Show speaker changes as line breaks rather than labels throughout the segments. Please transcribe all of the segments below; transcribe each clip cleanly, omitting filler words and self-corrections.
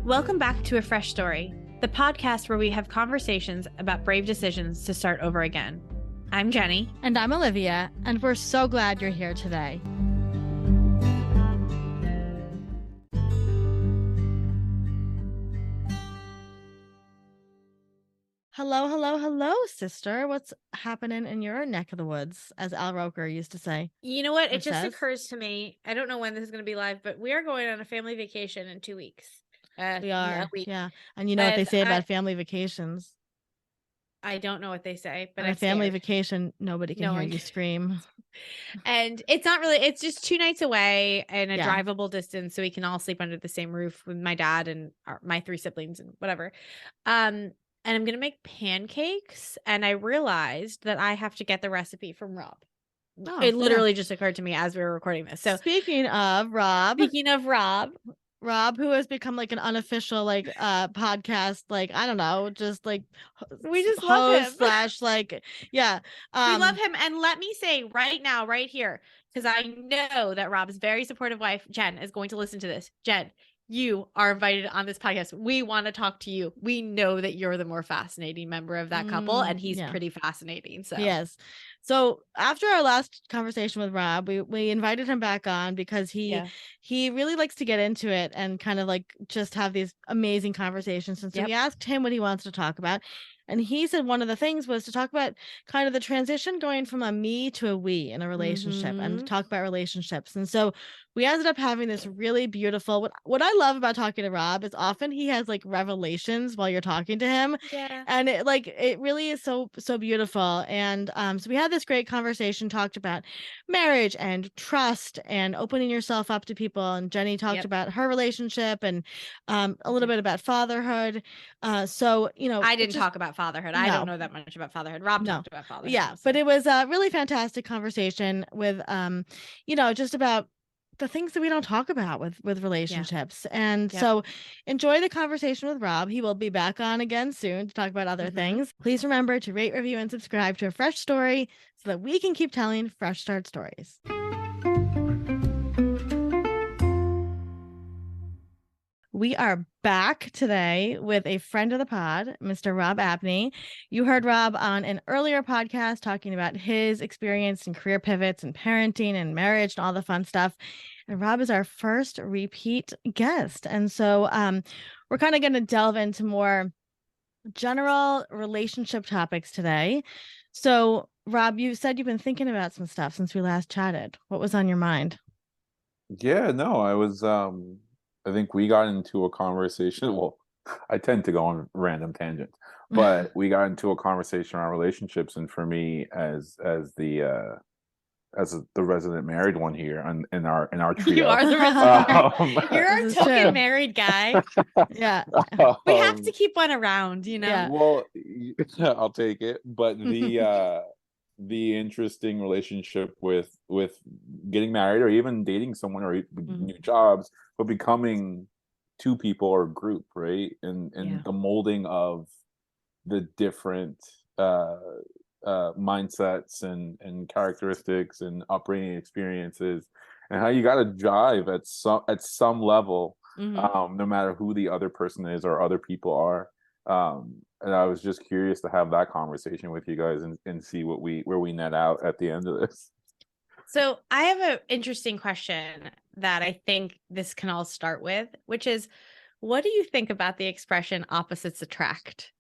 Welcome back to A Fresh Story, the podcast where we have conversations about brave decisions to start over again. I'm Jenny.
And I'm Olivia, and we're so glad you're here today. Hello, sister. What's happening in your neck of the woods, as Al Roker used to say?
You know what? It just occurs to me, I don't know when this is going to be live, but we are going on a family vacation in 2 weeks.
We are, yeah. And you know what they say about family vacations?
I don't know what they say, but
on a family vacation, nobody can hear you scream.
And it's not really, it's just 2 nights away and a drivable distance, so we can all sleep under the same roof with my dad and my 3 siblings and whatever. And I'm going to make pancakes, and I realized that I have to get the recipe from Rob. Oh, it literally just occurred to me as we were recording this. So
speaking of Rob, who has become like an unofficial podcast, I don't know, just like
we just love him
/ we
love him. And let me say right now, right here, because I know that Rob's very supportive wife Jen is going to listen to this. Jen, you are invited on this podcast. We want to talk to you. We know that you're the more fascinating member of that couple, and he's pretty fascinating. So
yes. So after our last conversation with Rob, we invited him back on because he really likes to get into it and kind of like just have these amazing conversations. And so we asked him what he wants to talk about. And he said one of the things was to talk about kind of the transition going from a me to a we in a relationship and talk about relationships. And so we ended up having this really beautiful, what I love about talking to Rob is often he has like revelations while you're talking to him.
Yeah.
And it really is so beautiful. And so we had this great conversation, talked about marriage and trust and opening yourself up to people. And Jenny talked about her relationship and a little bit about fatherhood. So, you know,
I didn't talk about fatherhood. No. I don't know that much about fatherhood. Rob talked about fatherhood.
Yeah, so. But it was a really fantastic conversation with, you know, just about the things that we don't talk about with relationships. And so enjoy the conversation with Rob. He will be back on again soon to talk about other things. Please remember to rate, review, and subscribe to A Fresh Story so that we can keep telling fresh start stories. We are back today with a friend of the pod, Mr. Rob Abney. You heard Rob on an earlier podcast talking about his experience and career pivots and parenting and marriage and all the fun stuff. And Rob is our first repeat guest. And so we're kind of going to delve into more general relationship topics today. So, Rob, you said you've been thinking about some stuff since we last chatted. What was on your mind?
Yeah, no, I was I think we got into a conversation. Well, I tend to go on random tangents, but we got into a conversation around relationships, and for me, as the resident married one here in our trio,
you are the resident. You're our token married guy.
Yeah,
we have to keep one around, you know.
Yeah. Well, I'll take it, but the interesting relationship with getting married or even dating someone or new jobs, but becoming 2 people or a group, right? And the molding of the different mindsets and characteristics and upbringing experiences, and how you got to jive at some level, no matter who the other person is or other people are. And I was just curious to have that conversation with you guys and see where we net out at the end of this.
So I have an interesting question that I think this can all start with, which is, what do you think about the expression opposites attract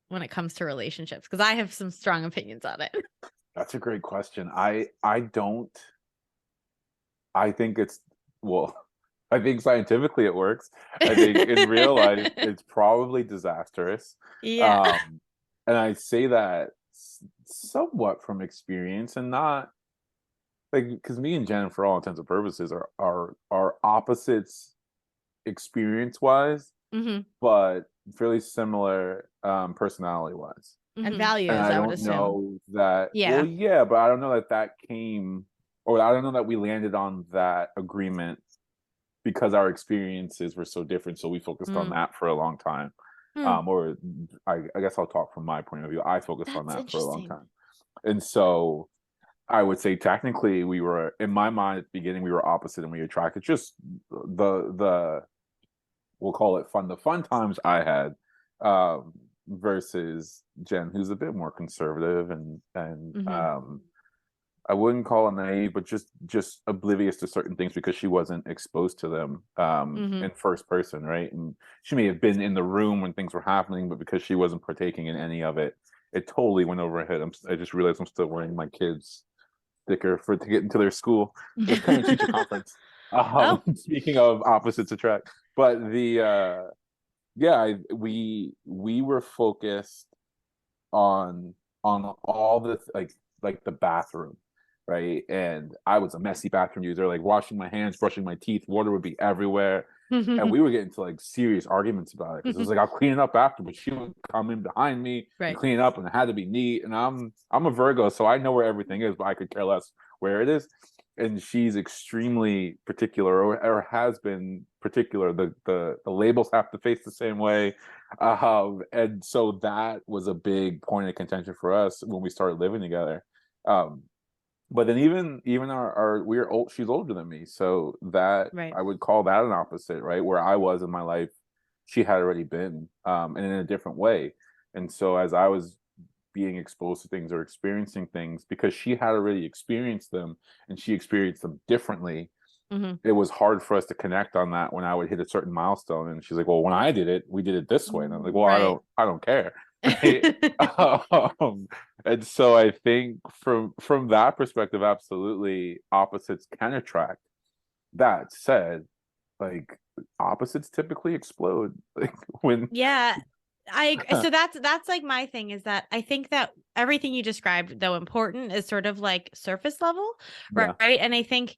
when it comes to relationships? Because I have some strong opinions on it.
That's a great question. I think I think scientifically it works. I think in real life it's probably disastrous.
Yeah.
And I say that somewhat from experience, and not like, because me and Jen, for all intents and purposes, are opposites experience wise, but fairly similar personality wise
and values.
And I
would
don't
assume.
know that. Well, yeah, but I don't know that came, or I don't know that we landed on that agreement because our experiences were so different. So we focused on that for a long time. Or I guess I'll talk from my point of view. I focused on that for a long time. And so I would say technically we were, in my mind at the beginning, we were opposite and we attracted. Just the we'll call it fun, the fun times I had, versus Jen, who's a bit more conservative and I wouldn't call it naive, but just oblivious to certain things because she wasn't exposed to them in first person, right? And she may have been in the room when things were happening, but because she wasn't partaking in any of it, it totally went over her head. I just realized I'm still wearing my kids' sticker to get into their school. It's parent teacher conference. Speaking of opposites attract, but we were focused on all the like the bathroom, right? And I was a messy bathroom user, like washing my hands, brushing my teeth, water would be everywhere. And we were getting to like serious arguments about it because it was like I'll clean it up after, but she would come in behind me and clean it up, and it had to be neat. And I'm a Virgo, so I know where everything is, but I could care less where it is. And she's extremely particular, or has been particular. The labels have to face the same way, and so that was a big point of contention for us when we started living together. But then even our we're old. She's older than me, so that I would call that an opposite, right? Where I was in my life, she had already been, and in a different way. And so as I was being exposed to things or experiencing things, because she had already experienced them and she experienced them differently, it was hard for us to connect on that when I would hit a certain milestone. And she's like, well, when I did it, we did it this way. And I'm like, well, I don't care. Right? And so I think from that perspective, absolutely opposites can attract. That said, like opposites typically explode. Like when
so that's like my thing is that I think that everything you described, though important, is sort of like surface level, right? And I think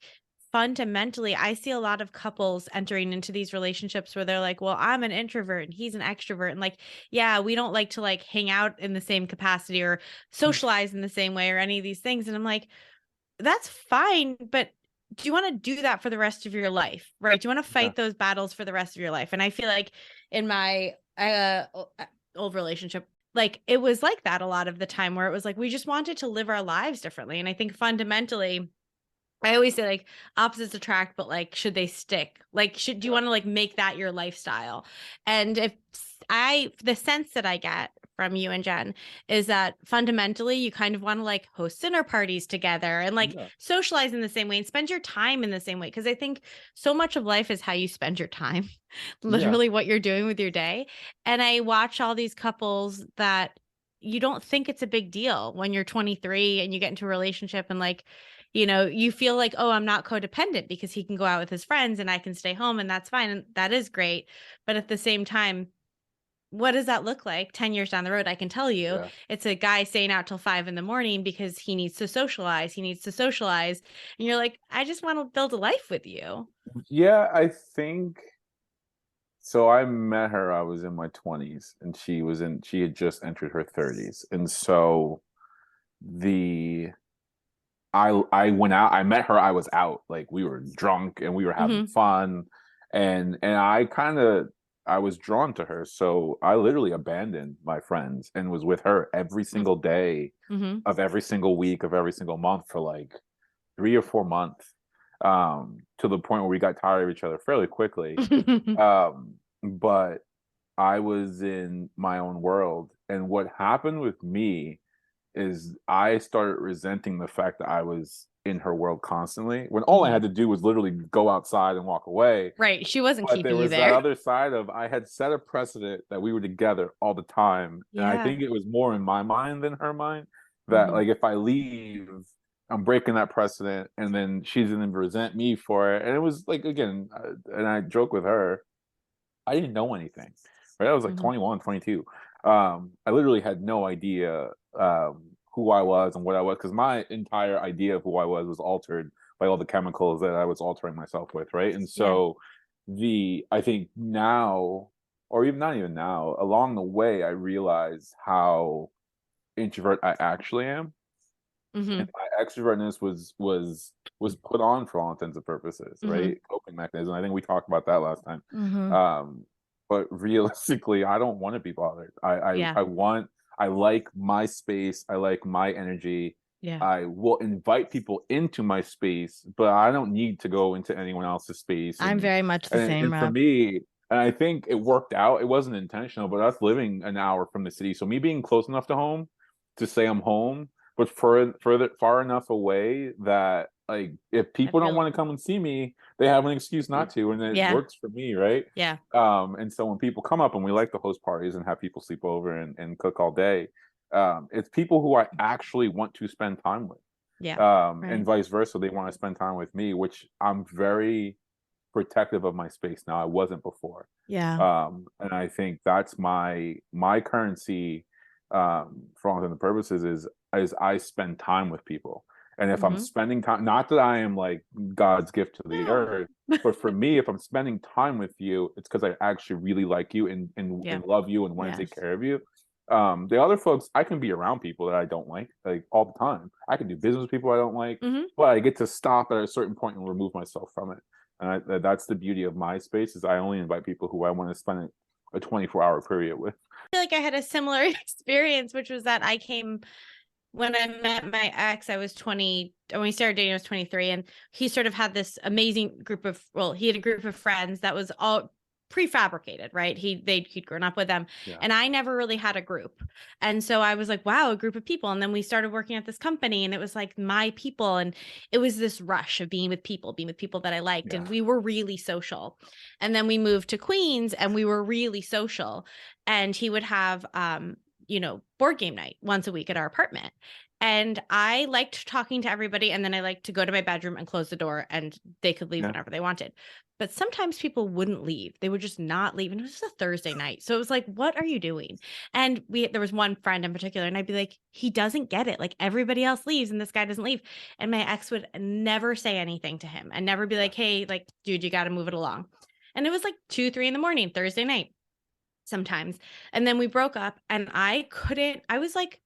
fundamentally, I see a lot of couples entering into these relationships where they're like, well, I'm an introvert and he's an extrovert. And like, yeah, we don't like to like hang out in the same capacity or socialize in the same way or any of these things. And I'm like, that's fine. But do you want to do that for the rest of your life? Right? Do you want to fight those battles for the rest of your life? And I feel like in my old relationship, like it was like that a lot of the time, where it was like we just wanted to live our lives differently. And I think fundamentally, I always say like opposites attract, but like, should they stick? Like, do you want to like make that your lifestyle? And the sense that I get from you and Jen is that fundamentally you kind of want to like host dinner parties together and like socialize in the same way and spend your time in the same way. Cause I think so much of life is how you spend your time, literally what you're doing with your day. And I watch all these couples that you don't think it's a big deal when you're 23 and you get into a relationship and like, you know, you feel like, oh, I'm not codependent because he can go out with his friends and I can stay home and that's fine. And that is great. But at the same time, what does that look like 10 years down the road? I can tell you it's a guy staying out till 5 a.m. because he needs to socialize. And you're like, I just want to build a life with you.
Yeah, I think so. I met her, I was in my 20s and she had just entered her 30s. And so I went out, I met her, I was out, like we were drunk and we were having fun. And I was drawn to her. So I literally abandoned my friends and was with her every single day of every single week of every single month for like 3 or 4 months, to the point where we got tired of each other fairly quickly. But I was in my own world. And what happened with me is I started resenting the fact that I was in her world constantly when all I had to do was literally go outside and walk away.
Right. She wasn't keeping you there.
There was that other side of I had set a precedent that we were together all the time. And I think it was more in my mind than her mind that like if I leave, I'm breaking that precedent and then she's going to resent me for it. And it was like, again, and I joke with her, I didn't know anything, right? I was like 21, 22. I literally had no idea who I was and what I was, because my entire idea of who I was altered by all the chemicals that I was altering myself with, right? And so I think now, or even not even now, along the way, I realized how introvert I actually am. And my extrovertness was put on for all intents and purposes, right? Coping mechanism. I think we talked about that last time. But realistically, I don't want to be bothered. I like my space. I like my energy. I will invite people into my space, but I don't need to go into anyone else's space.
I'm very much the same,
and
Rob.
For me, And I think it worked out. It wasn't intentional, but us living an hour from the city, so me being close enough to home to say I'm home, but far enough away that like if people don't want to come and see me, they have an excuse not to, and it works for me, right?
Yeah.
And so when people come up, and we like to host parties and have people sleep over and cook all day, it's people who I actually want to spend time with.
Yeah.
And vice versa. They want to spend time with me, which I'm very protective of my space now. I wasn't before.
Yeah.
And I think that's my currency, for all intents and purposes, is I spend time with people. And if I'm spending time, not that I am like God's gift to the earth, but for me, if I'm spending time with you, it's because I actually really like you and love you and want to take care of you. The other folks, I can be around people that I don't like all the time. I can do business with people I don't like, but I get to stop at a certain point and remove myself from it. And that's the beauty of my space, is I only invite people who I want to spend a 24-hour period with.
I feel like I had a similar experience, which was that I came when I met my ex, I was 20. When we started dating, I was 23, and he sort of had this amazing group of, he had a group of friends that was all prefabricated, right? He'd grown up with them, and I never really had a group. And so I was like, wow, a group of people. And then we started working at this company, and it was like my people, and it was this rush of being with people that I liked, and we were really social. And then we moved to Queens, and we were really social. And he would have board game night once a week at our apartment. And I liked talking to everybody. And then I liked to go to my bedroom and close the door, and they could leave whenever they wanted. But sometimes people wouldn't leave. They would just not leave. And it was just a Thursday night. So it was like, what are you doing? And there was one friend in particular, and I'd be like, he doesn't get it. Like, everybody else leaves and this guy doesn't leave. And my ex would never say anything to him and never be like, hey, like, dude, you got to move it along. And it was like 2, 3 in the morning, Thursday night sometimes. And then we broke up, and I was like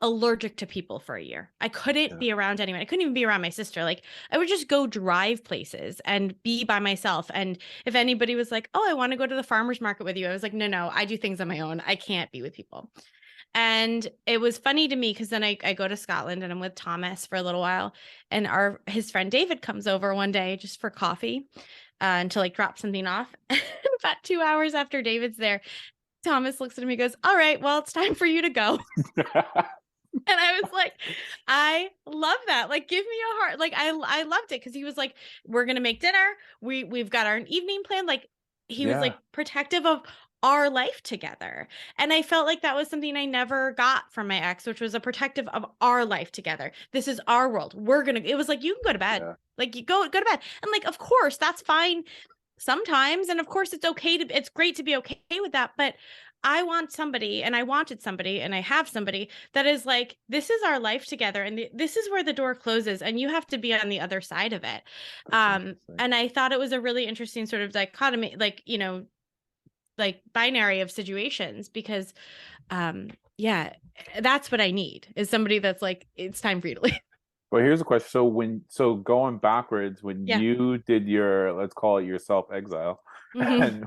allergic to people for a year. I couldn't be around anyone. I couldn't even be around my sister. Like, I would just go drive places and be by myself. And if anybody was like, oh, I want to go to the farmer's market with you, I was like, no, I do things on my own. I can't be with people. And it was funny to me because then I go to Scotland, and I'm with Thomas for a little while, and his friend David comes over one day just for coffee and to like drop something off. About 2 hours after David's there, Thomas looks at him and goes, all right, well, it's time for you to go. And I was like, I love that. Like, give me a heart. Like, I loved it because he was like, we're going to make dinner. We've got our evening plan. Like, he was like protective of our life together. And I felt like that was something I never got from my ex, which was a protective of our life together. This is our world. It was like, you can go to bed. Like, you go to bed. And like, of course, that's fine sometimes. And of course, it's great to be okay with that. But I want somebody, and I wanted somebody, and I have somebody that is like, this is our life together, and this is where the door closes, and you have to be on the other side of it. And I thought it was a really interesting sort of dichotomy, like, like binary of situations, because that's what I need, is somebody that's like, it's time for you to leave.
Well, here's a question. So going backwards, when you did your, let's call it your self-exile, and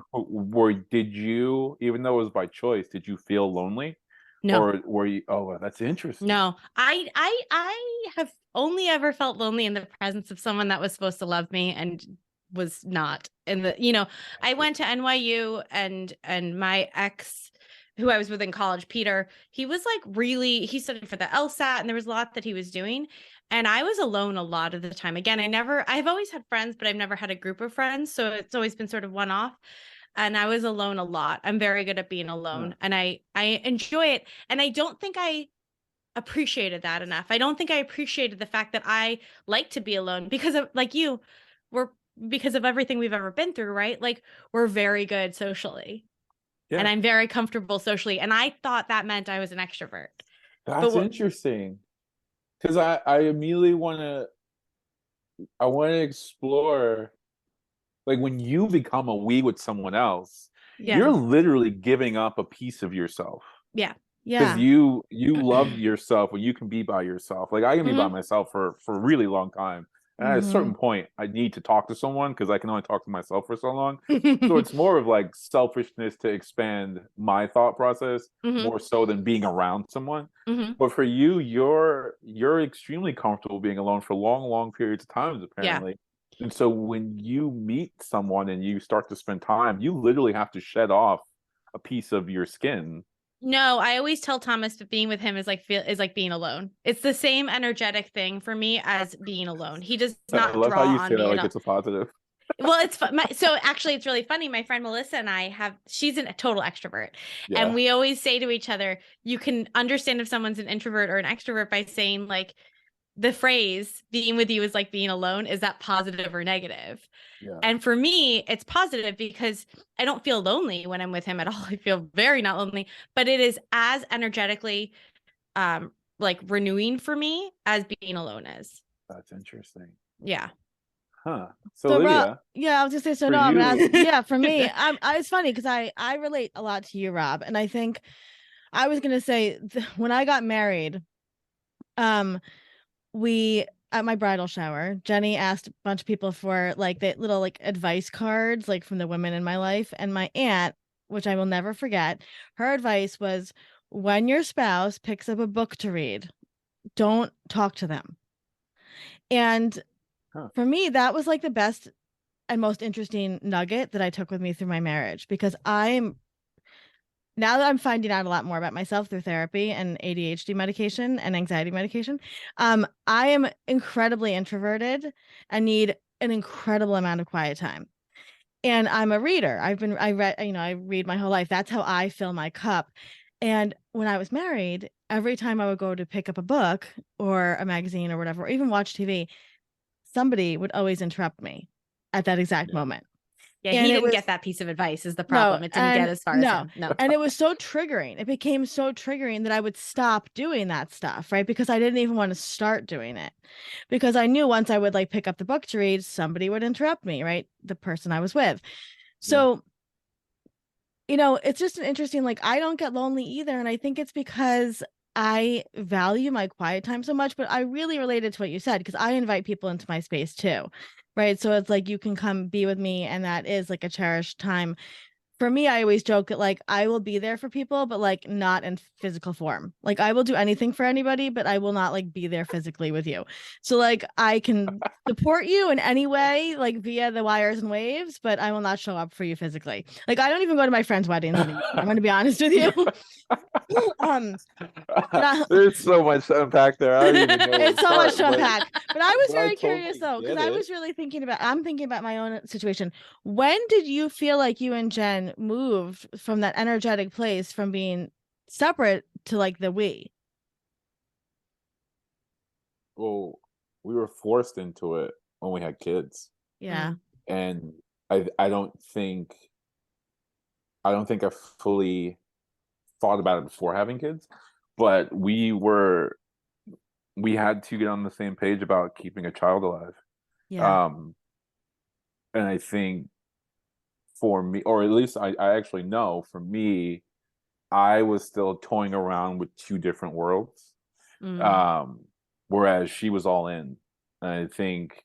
did you, even though it was by choice, did you feel lonely?
No.
Or were you, that's interesting.
No, I have only ever felt lonely in the presence of someone that was supposed to love me and was not. I went to NYU, and my ex, who I was with in college, Peter, he was like he studied for the LSAT, and there was a lot that he was doing. And I was alone a lot of the time. Again, I've always had friends, but I've never had a group of friends. So it's always been sort of one off. And I was alone a lot. I'm very good at being alone, and I enjoy it. And I don't think I appreciated that enough. I don't think I appreciated the fact that I like to be alone because of, like, because of everything we've ever been through, right? Like, we're very good socially. Yeah. And I'm very comfortable socially. And I thought that meant I was an extrovert.
That's interesting. Because I immediately want to explore, like, when you become a we with someone else, you're literally giving up a piece of yourself.
Yeah.
Because you love yourself when you can be by yourself. Like, I can be by myself for a really long time. And at a certain point, I need to talk to someone because I can only talk to myself for so long. So it's more of like selfishness to expand my thought process more so than being around someone. But for you, you're extremely comfortable being alone for long, long periods of time, apparently. And so when you meet someone and you start to spend time, you literally have to shed off a piece of your skin.
No, I always tell Thomas that being with him is like being alone. It's the same energetic thing for me as being alone. He does
I
not
love how
draw
you
on
say
me
that
at
like
all.
it's a positive.
Well, it's fun. So actually, it's really funny. My friend Melissa and I she's a total extrovert.
Yeah.
And we always say to each other, you can understand if someone's an introvert or an extrovert by saying, like, the phrase being with you is like being alone. Is that positive or negative?
Yeah.
And for me, it's positive because I don't feel lonely when I'm with him at all. I feel very not lonely, but it is as energetically like renewing for me as being alone is.
That's interesting.
Yeah.
Huh. So Lydia,
yeah, I was just saying. So
for
no, I'm gonna
you-
ask. Yeah, for me, it's funny because I relate a lot to you, Rob, and I think I was gonna say when I got married, we at my bridal shower, Jenny asked a bunch of people for like the little like advice cards, like from the women in my life, and my aunt, which I will never forget, her advice was when your spouse picks up a book to read, don't talk to them. And for me, that was like the best and most interesting nugget that I took with me through my marriage because now that I'm finding out a lot more about myself through therapy and ADHD medication and anxiety medication, I am incredibly introverted and need an incredible amount of quiet time. And I'm a reader. I read my whole life. That's how I fill my cup. And when I was married, every time I would go to pick up a book or a magazine or whatever, or even watch TV, somebody would always interrupt me at that exact moment.
Yeah,
And
he didn't get that piece of advice is the
no,
problem. It didn't get as far as him. No.
And it was so triggering. It became so triggering that I would stop doing that stuff, right? Because I didn't even want to start doing it. Because I knew once I would like pick up the book to read, somebody would interrupt me, right? The person I was with. So, it's just an interesting, like, I don't get lonely either. And I think it's because I value my quiet time so much, but I really related to what you said because I invite people into my space too. Right. So it's like you can come be with me, and that is like a cherished time. For me, I always joke that like I will be there for people, but like not in physical form. Like I will do anything for anybody, but I will not like be there physically with you. So like I can support you in any way, like via the wires and waves, but I will not show up for you physically. Like I don't even go to my friends' weddings anymore. I'm going to be honest with you.
There's so much to unpack there. I don't even know.
It's so much to unpack. But I was very
totally
curious though, because
get
I
it.
was really I'm thinking about my own situation. When did you feel like you and Jen moved from that energetic place from being separate to like the we?
Well, we were forced into it when we had kids.
Yeah.
And I don't think I fully thought about it before having kids, but we had to get on the same page about keeping a child alive.
Yeah.
And I think for me, or at least I actually know for me, I was still toying around with two different worlds. Whereas she was all in. And I think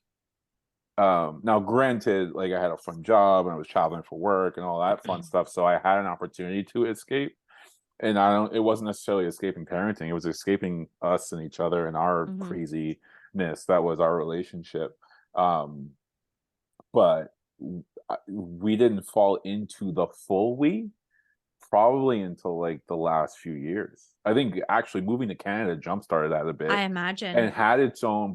now granted, like I had a fun job and I was traveling for work and all that fun stuff. So I had an opportunity to escape. And it wasn't necessarily escaping parenting, it was escaping us and each other and our craziness. That was our relationship. But we didn't fall into the full we probably until like the last few years. I think actually moving to Canada jump started that a bit.
I imagine.
And it had its own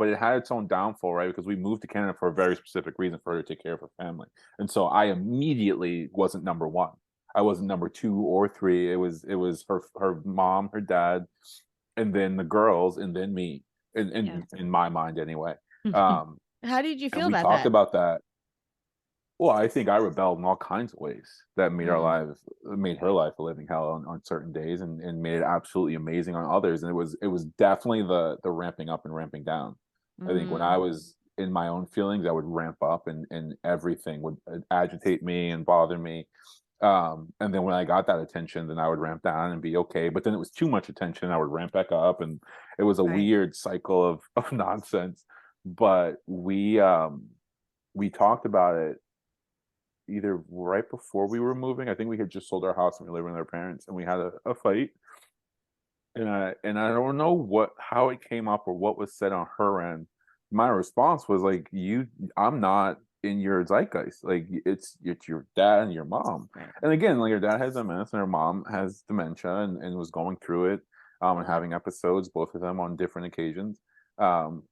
downfall, right? Because we moved to Canada for a very specific reason, for her to take care of her family. And so I immediately wasn't number one. I wasn't number 2 or 3. It was her mom, her dad, and then the girls, and then me. In my mind anyway.
How did you feel
we
about
talked
that?
about that. Well, I think I rebelled in all kinds of ways that made made her life a living hell on certain days, and made it absolutely amazing on others. And it was definitely the ramping up and ramping down. I think when I was in my own feelings, I would ramp up, and everything would agitate me and bother me. And then when I got that attention, then I would ramp down and be okay. But then it was too much attention, I would ramp back up, and it was a weird cycle of nonsense. But we talked about it either right before we were moving. I think we had just sold our house and we were living with our parents, and we had a fight. And I don't know how it came up or what was said on her end, my response was like, I'm not in your zeitgeist. Like it's your dad and your mom.
Right.
And again, like her dad has MS and her mom has dementia and was going through it, and having episodes, both of them on different occasions. And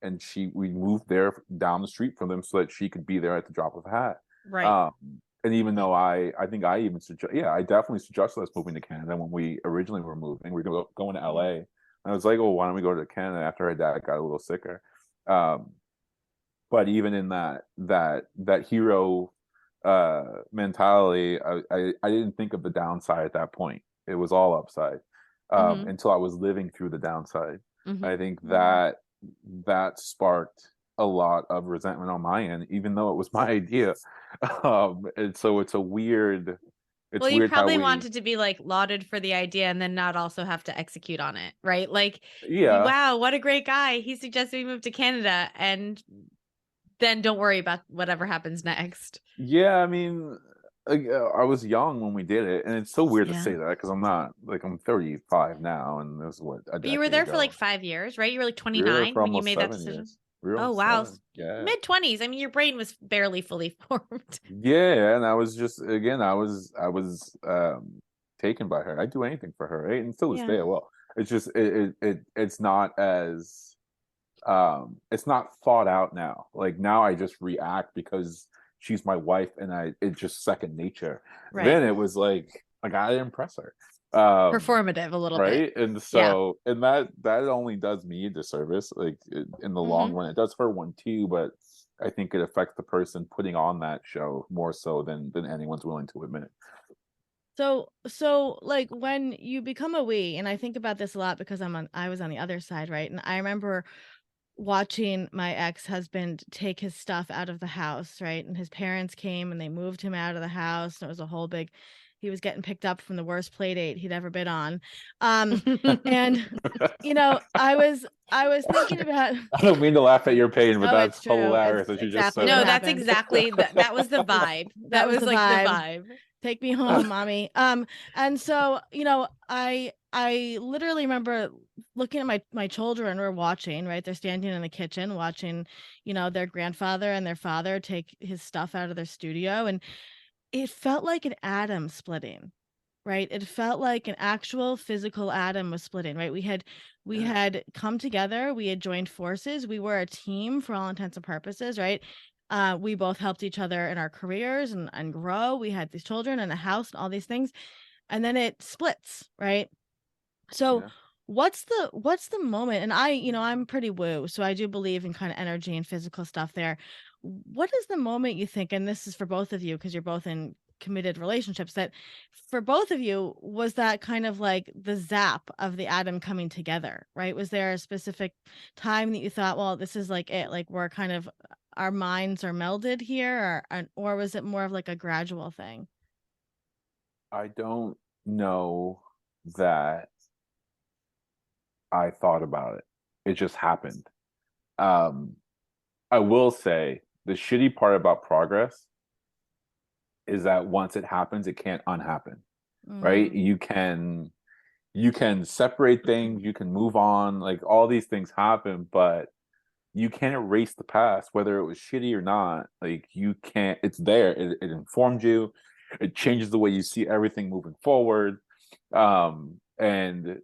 we moved there down the street from them so that she could be there at the drop of a hat.
Right.
And even though I think I even I definitely suggested us moving to Canada when we originally were moving. We were going to LA. And I was like, oh, why don't we go to Canada after her dad got a little sicker? But even in that hero mentality, I didn't think of the downside at that point. It was all upside, until I was living through the downside. I think that sparked a lot of resentment on my end, even though it was my idea. And so it's a weird. It's
you
weird
probably wanted to be like lauded for the idea and then not also have to execute on it, right? Like, wow, what a great guy. He suggested we move to Canada, and then don't worry about whatever happens next.
Yeah, I mean, I was young when we did it, and it's so weird to say that because I'm 35 now, and this is what a
But you were there for like 5 years, right? You were like 29 when you made that decision. Oh wow, mid-20s. I mean, your brain was barely fully formed.
Yeah, and I was just I was taken by her. I'd do anything for her, right? And still this day, I will. It's just it's not as it's not thought out now. Like now, I just react because she's my wife, and it's just second nature. Right. Then it was like I gotta impress her.
Performative a little bit,
right? And so, and that only does me a disservice. Like in the long run, it does her one too. But I think it affects the person putting on that show more so than anyone's willing to admit.
So like when you become a we, and I think about this a lot because I was on the other side, right? And I remember watching my ex-husband take his stuff out of the house, right? And his parents came and they moved him out of the house, and it was a whole big, he was getting picked up from the worst play date he'd ever been on. And I was thinking about
I don't mean to laugh at your pain, but that's hilarious that you just said.
No, that's exactly that was the vibe. That was like the vibe.
Take me home, mommy. And so, I literally remember looking at my children were watching, right? They're standing in the kitchen watching, their grandfather and their father take his stuff out of their studio. And it felt like an atom splitting, right? It felt like an actual physical atom was splitting, right? We had come together, we had joined forces, we were a team for all intents and purposes, right? We both helped each other in our careers and grow. We had these children and a house and all these things. And then it splits, right? So what's the moment? And I'm pretty woo, so I do believe in kind of energy and physical stuff there. What is the moment you think, and this is for both of you because you're both in committed relationships, that for both of you was that kind of like the zap of the atom coming together, right? Was there a specific time that you thought, well, this is like it, like we're kind of, our minds are melded here, or was it more of like a gradual thing?
I don't know that I thought about it. It just happened. I will say the shitty part about progress is that once it happens, it can't unhappen. Right? You can separate things, you can move on, like all these things happen, but you can't erase the past, whether it was shitty or not. Like you can't, it's there. It informed you. It changes the way you see everything moving forward. And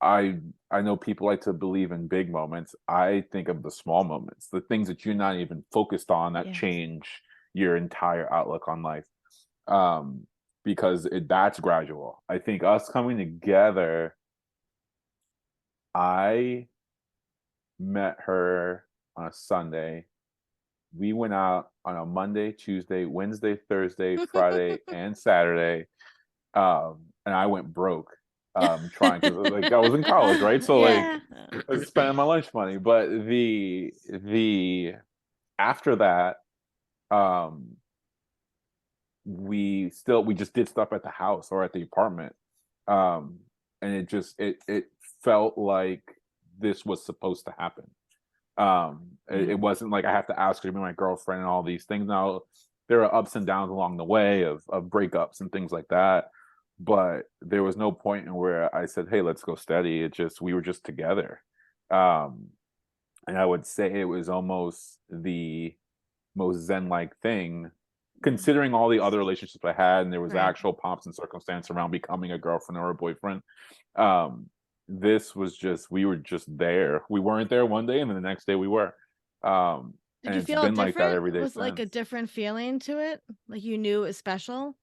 I know people like to believe in big moments. I think of the small moments, the things that you're not even focused on that change your entire outlook on life. Because that's gradual. I think us coming together, I met her on a Sunday. We went out on a Monday, Tuesday, Wednesday, Thursday, Friday, and Saturday. And I went broke trying to, like, I was in college, right? So like I was spending my lunch money. But the after that, we just did stuff at the house or at the apartment. And it felt like this was supposed to happen. It wasn't like I have to ask her to be my girlfriend and all these things. Now there are ups and downs along the way of breakups and things like that, but there was no point in where I said, hey, let's go steady. We were just together. And I would say it was almost the most Zen-like thing, considering all the other relationships I had, and there was actual pomps and circumstance around becoming a girlfriend or a boyfriend. This was just, we were just there. We weren't there one day, and then the next day we were.
Did
and
you
it's
feel
been
different?
like that every day
Was like a
since.
different feeling to it? Like you knew it was special?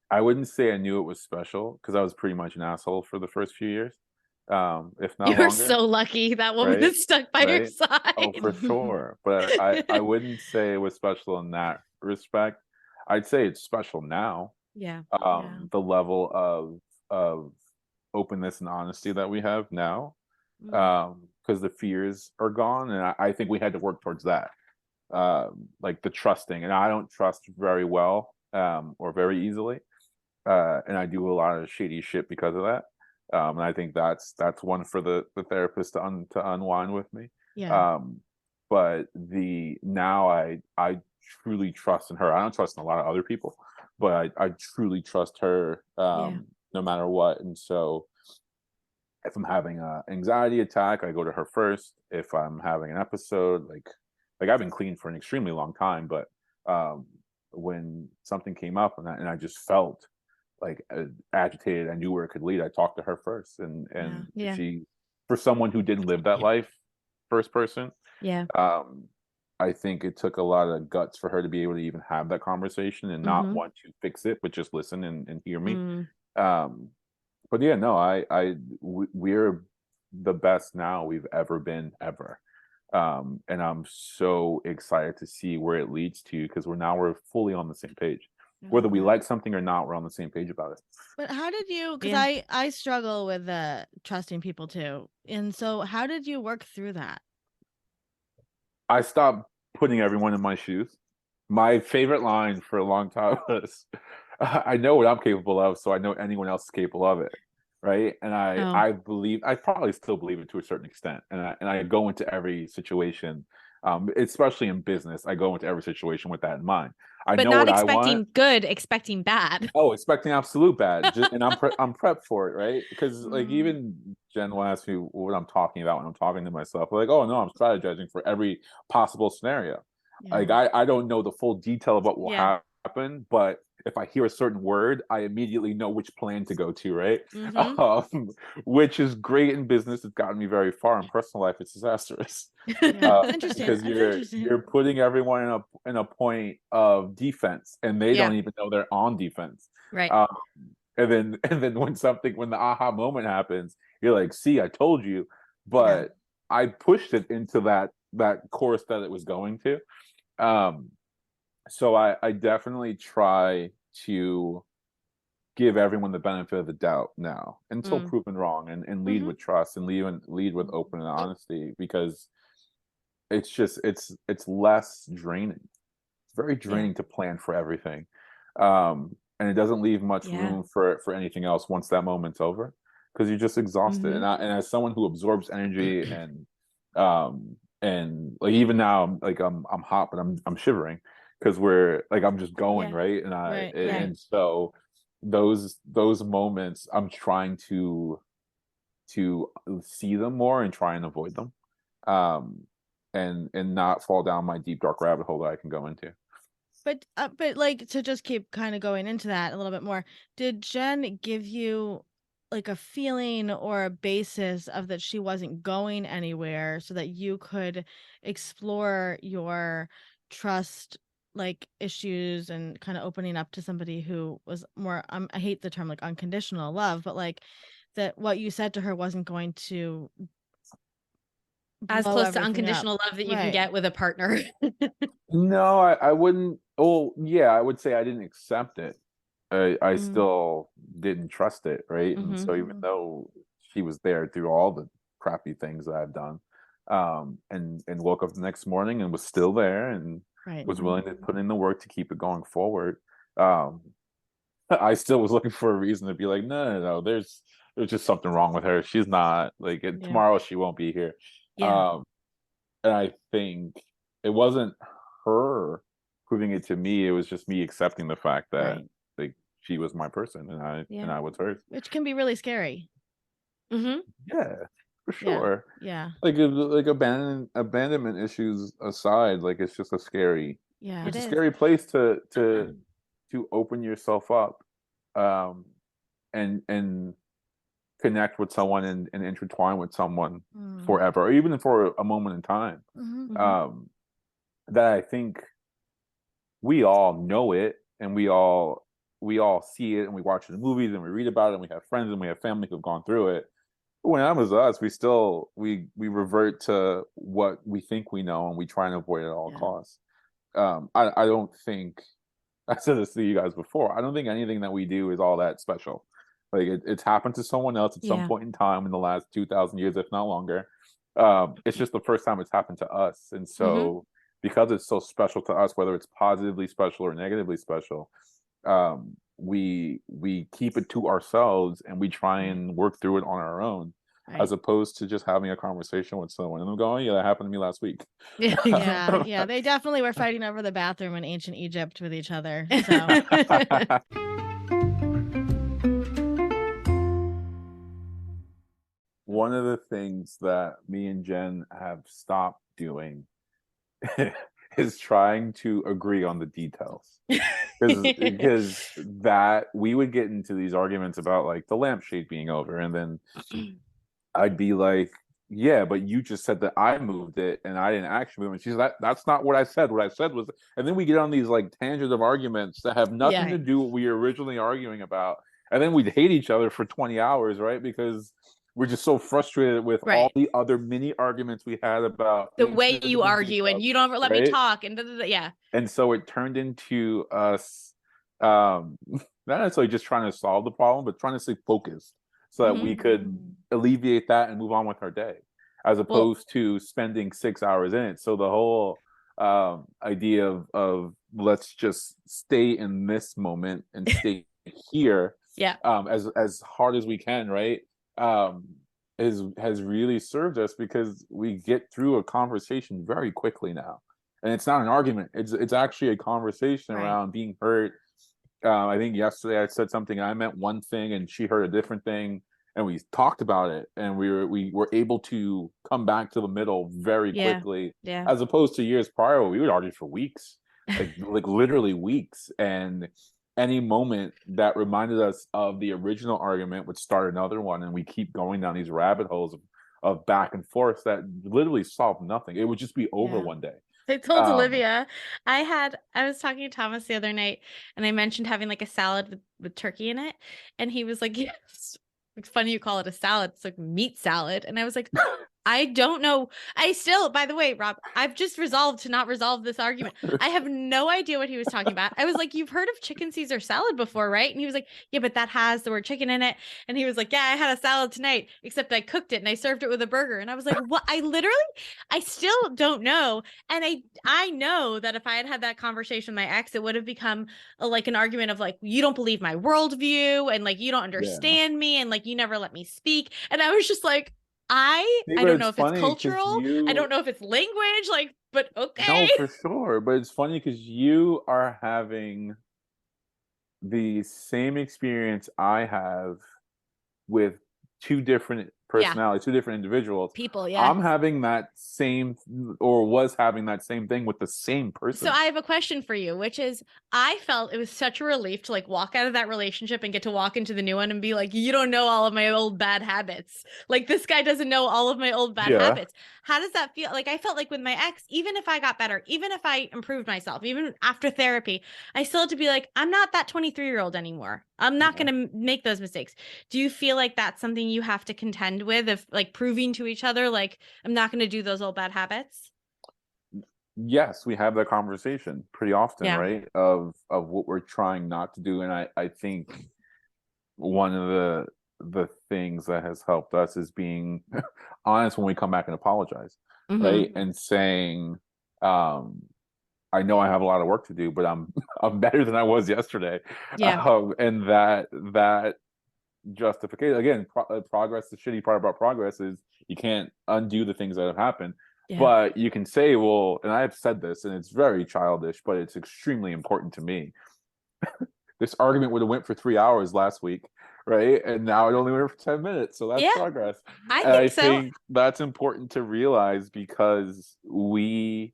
I wouldn't say I knew it was special because I was pretty much an asshole for the first few years, if not
You're
longer.
so lucky that woman
Right?
is stuck by your
Right?
side.
Oh, for sure. But I wouldn't say it was special in that respect. I'd say it's special now.
Yeah.
The level of openness and honesty that we have now, because the fears are gone, and I think we had to work towards that. Like the trusting, and I don't trust very well, or very easily, and I do a lot of shady shit because of that. And I think that's one for the therapist to unwind with me.
Yeah.
But now I truly trust in her. I don't trust in a lot of other people, but I truly trust her, no matter what. And so if I'm having a anxiety attack, I go to her first. If I'm having an episode, like I've been clean for an extremely long time, but when something came up and I just felt like agitated, I knew where it could lead. I talked to her first, and she, for someone who didn't live that life, first person, I think it took a lot of guts for her to be able to even have that conversation and not want to fix it, but just listen and hear me. But yeah, no, we're the best now we've ever been ever. And I'm so excited to see where it leads to, because we're fully on the same page. Whether we like something or not, we're on the same page about it.
But how did you, because I struggle with trusting people too. And so how did you work through that?
I stopped putting everyone in my shoes. My favorite line for a long time was, I know what I'm capable of, so I know anyone else is capable of it. Right. And I probably still believe it to a certain extent. And I go into every situation, especially in business, I go into every situation with that in mind. I
but
know
not
what
expecting
I want.
good, expecting bad.
Oh, expecting absolute bad. And I'm prepped for it, right? Because like even Jen will ask me what I'm talking about when I'm talking to myself. Like, oh no, I'm strategizing for every possible scenario. Like I don't know the full detail of what will happen, but if I hear a certain word, I immediately know which plan to go to, right? Which is great in business. It's gotten me very far. In personal life, it's disastrous.
Interesting.
Because you're putting everyone in a point of defense, and they don't even know they're on defense.
Right.
And then when the aha moment happens, you're like, see, I told you. But I pushed it into that course that it was going to. So I definitely try to give everyone the benefit of the doubt now until proven wrong, and lead with trust, and lead with open and honesty, because it's less draining. It's very draining to plan for everything. And it doesn't leave much room for anything else once that moment's over, because you're just exhausted. And as someone who absorbs energy, and like even now I'm hot, but I'm shivering because I'm just going right. And and so those moments, I'm trying to see them more and try and avoid them, and not fall down my deep dark rabbit hole that I can go into.
But like, to just keep kind of going into that a little bit more, did Jen give you like a feeling or a basis of that she wasn't going anywhere, so that you could explore your trust like issues and kind of opening up to somebody who was more, I hate the term like unconditional love, but like that what you said to her wasn't going to
as close to unconditional love that you can get with a partner?
No, I wouldn't. Oh yeah, I would say I didn't accept it. I still didn't trust it, right? And so even though she was there through all the crappy things that I've done, and woke up the next morning and was still there, and was willing to put in the work to keep it going forward, I still was looking for a reason to be like, no, there's just something wrong with her. She's not like tomorrow. She won't be here. And I think it wasn't her proving it to me. It was just me accepting the fact that like she was my person, and I was hers.
Which can be really scary.
Yeah. for sure.
Yeah.
Like abandonment issues aside, like it's just a scary, it's a scary place to open yourself up, and connect with someone and intertwine with someone forever, or even for a moment in time. That I think we all know it, and we all see it, and we watch it in movies, and we read about it, and we have friends and we have family who've gone through it. But when that was us, we revert to what we think we know, and we try and avoid it at all costs. I don't think, I said this to you guys before, I don't think anything that we do is all that special. Like it's happened to someone else at some point in time in the last 2,000 years, if not longer. It's just the first time it's happened to us, and so because it's so special to us, whether it's positively special or negatively special, we keep it to ourselves, and we try and work through it on our own, as opposed to just having a conversation with someone and I'm going, yeah, that happened to me last week.
Yeah, they definitely were fighting over the bathroom in ancient Egypt with each other, so.
One of the things that me and Jen have stopped doing is trying to agree on the details. Because that we would get into these arguments about like the lampshade being over, and then I'd be like, yeah, but you just said that I moved it and I didn't actually move it. She's like, that's not what I said. What I said was, and then we get on these like tangents of arguments that have nothing to do with what we were originally arguing about. And then we'd hate each other for 20 hours, right? Because we're just so frustrated with all the other mini arguments we had about
the way you argue and you don't ever let me talk and
And so it turned into us not necessarily just trying to solve the problem, but trying to stay focused so that we could alleviate that and move on with our day, as opposed to spending 6 hours in it. So the whole idea of let's just stay in this moment and stay here, as hard as we can, right? Has really served us, because we get through a conversation very quickly now, and it's not an argument. It's actually a conversation around being hurt. I think yesterday I said something, I meant one thing, and she heard a different thing, and we talked about it, and we were able to come back to the middle very quickly, as opposed to years prior where we would argue for weeks, like literally weeks, and any moment that reminded us of the original argument would start another one, and we keep going down these rabbit holes of back and forth that literally solved nothing. It would just be over one day.
I told Olivia, I was talking to Thomas the other night, and I mentioned having like a salad with turkey in it, and he was like, yes, it's funny you call it a salad, it's like meat salad. And I was like, I don't know. I still, by the way, Rob, I've just resolved to not resolve this argument. I have no idea what he was talking about. I was like, you've heard of chicken Caesar salad before, right? And he was like, yeah, but that has the word chicken in it. And he was like, yeah, I had a salad tonight, except I cooked it and I served it with a burger. And I was like, what? I still don't know. And I know that if I had had that conversation with my ex, it would have become like an argument of like, you don't believe my worldview, and like, you don't understand me, and like, you never let me speak. And I was just like, I don't know if it's cultural. I don't know if it's language, like, but okay.
No, for sure. But it's funny because you are having the same experience I have with two different personalities, two different individuals.
People,
I'm having that same, or was having that same thing with the same person.
So I have a question for you, which is, I felt it was such a relief to like walk out of that relationship and get to walk into the new one and be like, you don't know all of my old bad habits. Like, this guy doesn't know all of my old bad habits. How does that feel? Like, I felt like with my ex, even if I got better, even if I improved myself, even after therapy, I still had to be like, I'm not that 23-year-old anymore. I'm not going to make those mistakes. Do you feel like that's something you have to contend with, of like proving to each other, like, I'm not going to do those old bad habits?
Yes, we have that conversation pretty often, right? Of what we're trying not to do. And I think one of the things that has helped us is being honest when we come back and apologize, right? And saying, I know I have a lot of work to do, but I'm better than I was yesterday. And that justification, again, progress, the shitty part about progress is you can't undo the things that have happened. But you can say, well, and I've said this, and it's very childish, but it's extremely important to me. This argument would have went for 3 hours last week, right? And now it only went for 10 minutes, so that's progress.
I
And
think
I
so.
think that's important to realize because we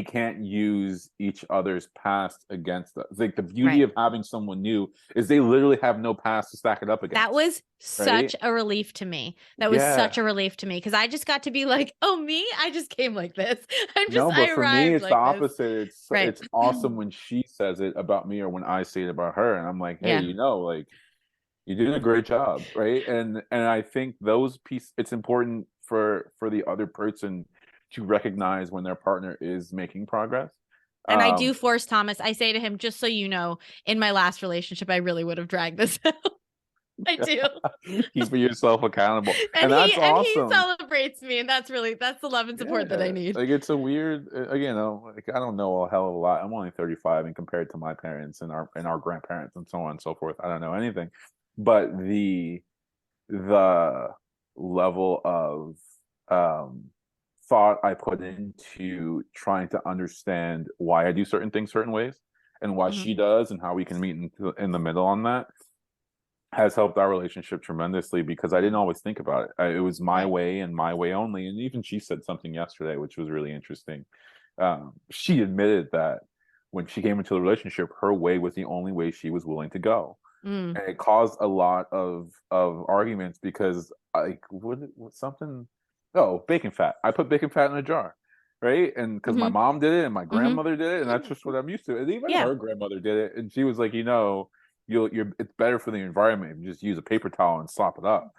can't use each other's past against us. Like the beauty of having someone new is they literally have no past to stack it up against.
That was such a relief to me. That was such a relief to me because I just got to be like, oh, me? I just came like this.
But for me, it's
like
the opposite. It's awesome
Mm.
when she says it about me or when I say it about her. And I'm like, hey,
Yeah.
like you did a great job, right? And I think those pieces, it's important for the other person to recognize when their partner is making progress.
And I do force Thomas. I say to him, just so you know, in my last relationship, I really would have dragged this out. I do.
Keeping yourself accountable.
And
that's awesome.
he celebrates me, and that's the love and support that I need.
Like it's a weird, again, like I don't know a hell of a lot. I'm only 35, and compared to my parents and our grandparents and so on and so forth, I don't know anything. But the level of thought I put into trying to understand why I do certain things certain ways and why she does and how we can meet in the middle on that has helped our relationship tremendously because I didn't always think about it. It was my way and my way only. And even she said something yesterday, which was really interesting. She admitted that when she came into the relationship, her way was the only way she was willing to go. And it caused a lot of arguments because bacon fat. I put bacon fat in a jar, right? And because my mom did it and my grandmother did it, and that's just what I'm used to. And even her grandmother did it, and she was like, it's better for the environment if you just use a paper towel and slop it up.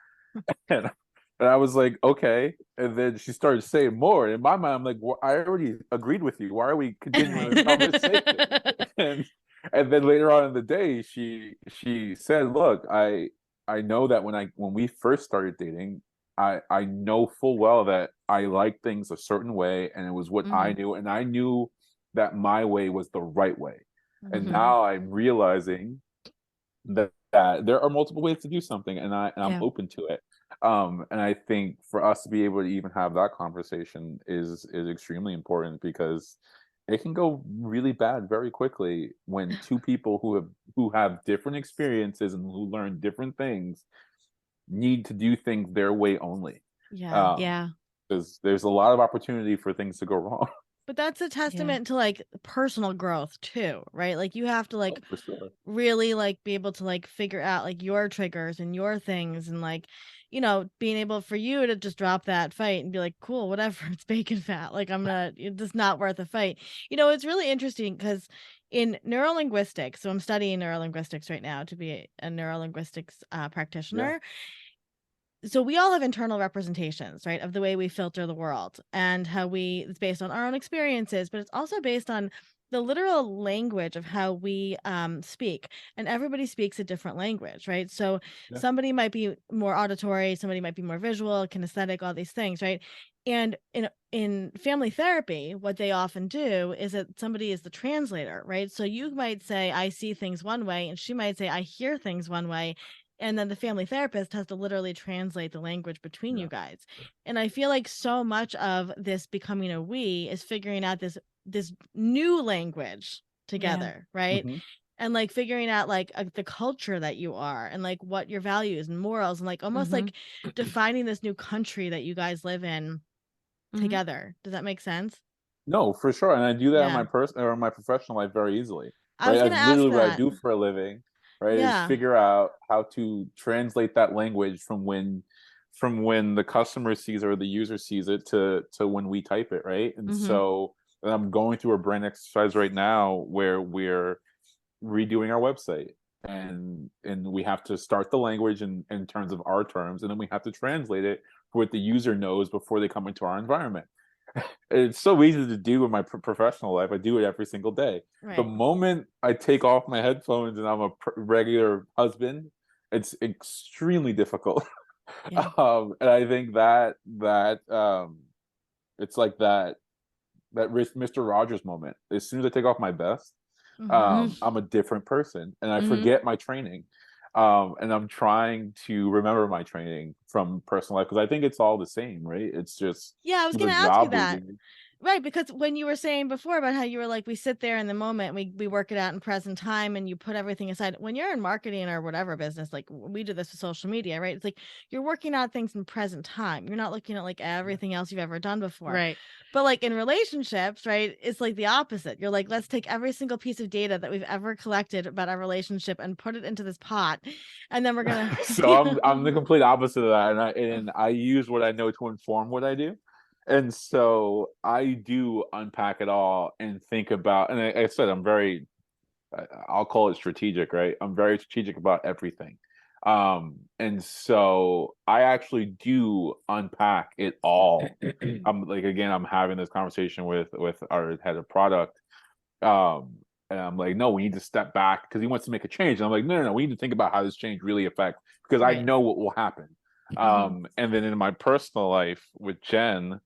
and I was like, okay. And then she started saying more. And in my mind, I'm like, well, I already agreed with you. Why are we continuing this conversation? And then later on in the day, she said, look, I know that when we first started dating, I know full well that I like things a certain way, and it was what I knew, and I knew that my way was the right way. And now I'm realizing that there are multiple ways to do something, and I'm open to it. And I think for us to be able to even have that conversation is extremely important because it can go really bad very quickly when two people who have different experiences and who learn different things need to do things their way only. Because there's a lot of opportunity for things to go wrong.
But that's a testament to like personal growth too, right? Like you have to really like be able to like figure out like your triggers and your things and like, being able for you to just drop that fight and be like, cool, whatever, it's bacon fat. Like it's just not worth a fight. It's really interesting because in neurolinguistics, so I'm studying neurolinguistics right now to be a neurolinguistics practitioner. So we all have internal representations, right, of the way we filter the world and how it's based on our own experiences, but it's also based on the literal language of how we speak. And everybody speaks a different language, right? So somebody might be more auditory, somebody might be more visual, kinesthetic, all these things, right? And in family therapy, what they often do is that somebody is the translator, right? So you might say, I see things one way, and she might say, I hear things one way. And then the family therapist has to literally translate the language between you guys. And I feel like so much of this becoming a we is figuring out this new language together, right? And like figuring out like the culture that you are and like what your values and morals and like almost like defining this new country that you guys live in together. Does that make sense?
No, for sure. And I do that in my personal or my professional life very easily.
I was
That's literally what I
that.
do for a living. Right, is figure out how to translate that language from when the customer sees it or the user sees it to when we type it, right? And so I'm going through a brain exercise right now where we're redoing our website and we have to start the language in terms of our terms, and then we have to translate it for what the user knows before they come into our environment. It's so easy to do in my professional life. I do it every single day. Right. The moment I take off my headphones and I'm a regular husband, it's extremely difficult. And I think that it's like that Mr. Rogers moment. As soon as I take off my vest, I'm a different person, and I forget my training. And I'm trying to remember my training from personal life because I think it's all the same, right? It's just
I was going to ask you that. Right, because when you were saying before about how you were like, we sit there in the moment, we work it out in present time, and you put everything aside. When you're in marketing or whatever business, like we do this with social media, right? It's like you're working out things in present time. You're not looking at like everything else you've ever done before.
Right.
But like in relationships, right, it's like the opposite. You're like, let's take every single piece of data that we've ever collected about our relationship and put it into this pot, and then we're gonna.
So I'm the complete opposite of that, and I use what I know to inform what I do. And so I do unpack it all and think about, and I said, I'll call it strategic, right? I'm very strategic about everything. And so I actually do unpack it all. I'm like, again, I'm having this conversation with our head of product. And I'm like, no, we need to step back because he wants to make a change. And I'm like, no, we need to think about how this change really affects, because I know what will happen. And then in my personal life with Jen,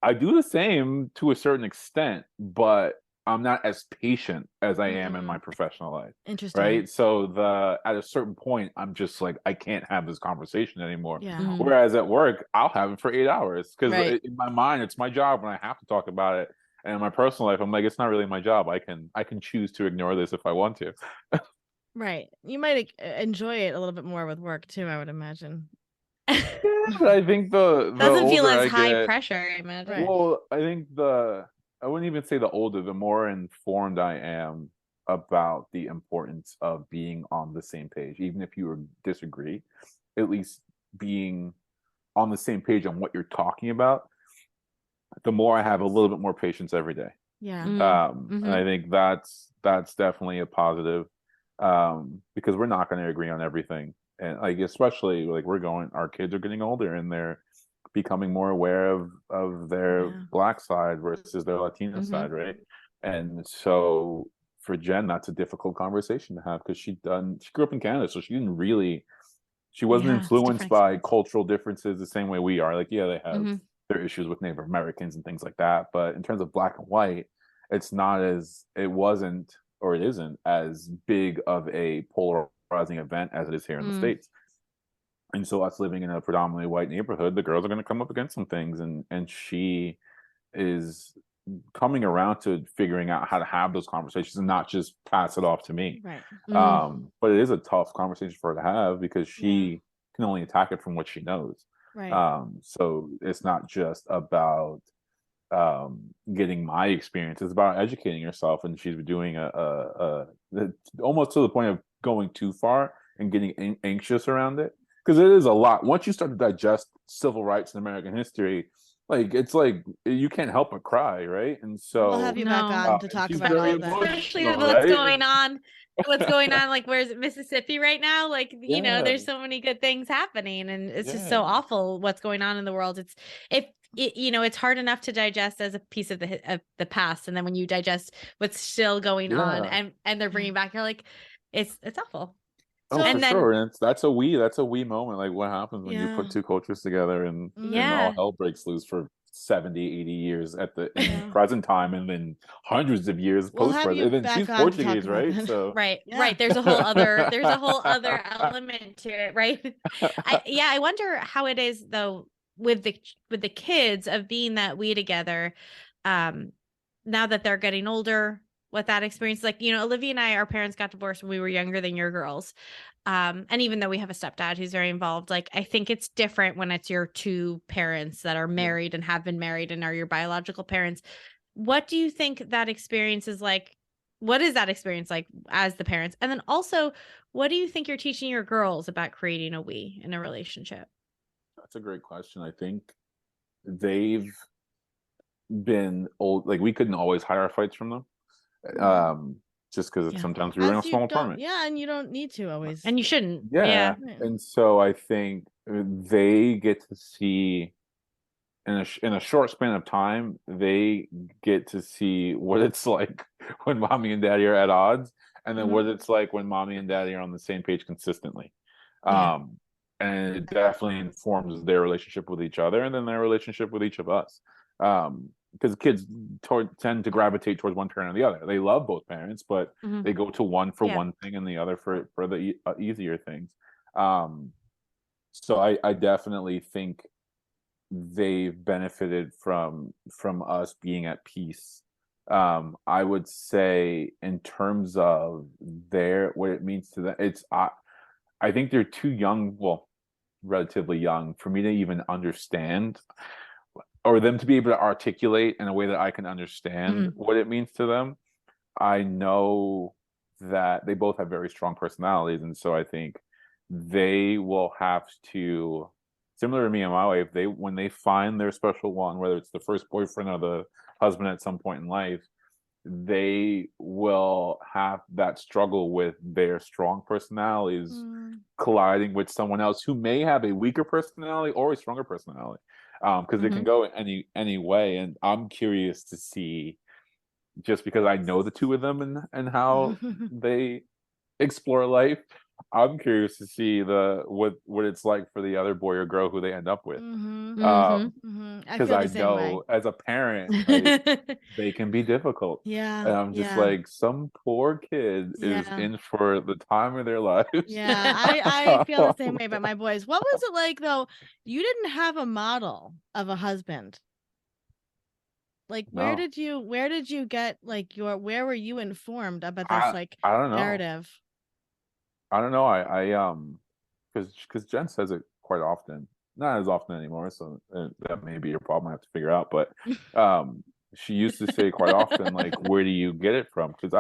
I do the same to a certain extent, but I'm not as patient as I am in my professional life.
Interesting.
Right. So at a certain point, I'm just like, I can't have this conversation anymore.
Yeah.
Whereas at work, I'll have it for 8 hours because in my mind, it's my job and I have to talk about it. And in my personal life, I'm like, it's not really my job. I can choose to ignore this if I want to.
Right. You might enjoy it a little bit more with work too, I would imagine.
Yeah, but I think the
doesn't feel
older
as
I
high
get,
pressure, I imagine.
well, I think I wouldn't even say the older, the more informed I am about the importance of being on the same page, even if you disagree, at least being on the same page on what you're talking about. The more I have a little bit more patience every day.
Yeah.
And I think that's definitely a positive, because we're not going to agree on everything. And like, especially like our kids are getting older and they're becoming more aware of their Black side versus their Latino side, right? And so for Jen, that's a difficult conversation to have because she grew up in Canada, so she wasn't influenced by cultural differences the same way we are. Like, yeah, they have their issues with Native Americans and things like that, but in terms of Black and white, it wasn't, or it isn't as big of a polarizing event as it is here in the States. And so us living in a predominantly white neighborhood, the girls are going to come up against some things, and she is coming around to figuring out how to have those conversations and not just pass it off to me.
Right.
But it is a tough conversation for her to have because she can only attack it from what she knows.
Right.
So it's not just about getting my experience, it's about educating herself, and she's doing almost to the point of going too far and getting anxious around it, because it is a lot. Once you start to digest civil rights in American history, like it's like you can't help but cry, right? And so
we'll have you back on to talk about all that,
especially what's going on. What's going on, like where's Mississippi right now? Like, you know, there's so many good things happening, and it's just so awful what's going on in the world. It's hard enough to digest as a piece of the past, and then when you digest what's still going on and they're bringing back, you're like, it's awful.
Oh, and for sure. And that's a we moment. Like, what happens when you put two cultures together and all hell breaks loose for 70, 80 years in present time, and then hundreds of years post-present. And then she's Portuguese, right? So
right. There's a whole other element to it, right? I wonder how it is though with the kids of being that we together, now that they're getting older. What that experience, like, you know, Olivia and I, our parents got divorced when we were younger than your girls. And even though we have a stepdad who's very involved, like, I think it's different when it's your two parents that are married and have been married and are your biological parents. What do you think that experience is like? What is that experience like as the parents? And then also, what do you think you're teaching your girls about creating a we in a relationship?
That's a great question. I think they've been old. Like, we couldn't always hide our fights from them. Just because sometimes we were in a small apartment.
Yeah, and you don't need to always.
And you shouldn't.
Yeah. And so I think they get to see in a short span of time, they get to see what it's like when mommy and daddy are at odds, and then what it's like when mommy and daddy are on the same page consistently. And it definitely informs their relationship with each other, and then their relationship with each of us. Because kids tend to gravitate towards one parent or the other. They love both parents, but they go to one for one thing and the other for the easier things. So I definitely think they've benefited from us being at peace. I would say in terms of what it means to them, I think they're too young, well, relatively young, for me to even understand, or them to be able to articulate in a way that I can understand what it means to them. I know that they both have very strong personalities, and so I think they will have to, similar to me and my wife, when they find their special one, whether it's the first boyfriend or the husband at some point in life, they will have that struggle with their strong personalities colliding with someone else who may have a weaker personality or a stronger personality, because it can go any way. And I'm curious to see, just because I know the two of them and how they explore life, I'm curious to see what it's like for the other boy or girl who they end up with. Because I know as a parent, like, they can be difficult.
Yeah.
And I'm just like, some poor kid is in for the time of their lives.
Yeah, I feel the same way about my boys. What was it like though? You didn't have a model of a husband. Like, where did you get like where were you informed about this
I don't know.
narrative?
I don't know. Because Jen says it quite often, not as often anymore. So that may be your problem. I have to figure out. But she used to say quite often, like, where do you get it from? Because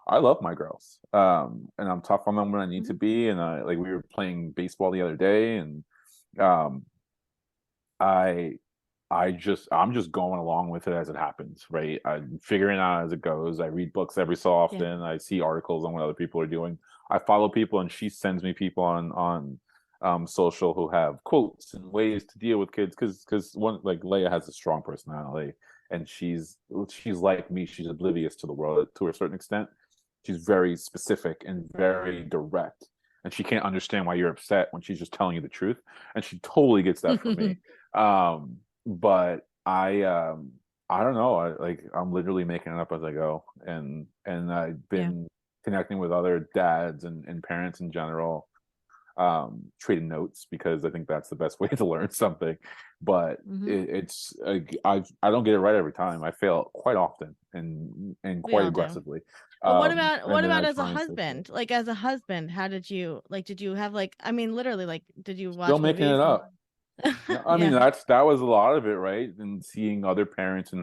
I love my girls, and I'm tough on them when I need to be. And we were playing baseball the other day, and I'm just going along with it as it happens, right? I'm figuring out as it goes. I read books every so often. I see articles on what other people are doing. I follow people, and she sends me people on social who have quotes and ways to deal with kids. Because one, like, Leia has a strong personality, and she's like me. She's oblivious to the world to a certain extent. She's very specific and very direct, and she can't understand why you're upset when she's just telling you the truth. And she totally gets that from me. But I don't know. I'm literally making it up as I go, and I've been connecting with other dads and parents in general, trading notes, because I think that's the best way to learn something. But it's I don't get it right every time. I fail quite often and quite aggressively.
But what about as a husband? Like, as a husband, how did you have, like, I mean, literally, like, did you watch
still making it up? I mean, that was a lot of it, right? And seeing other parents,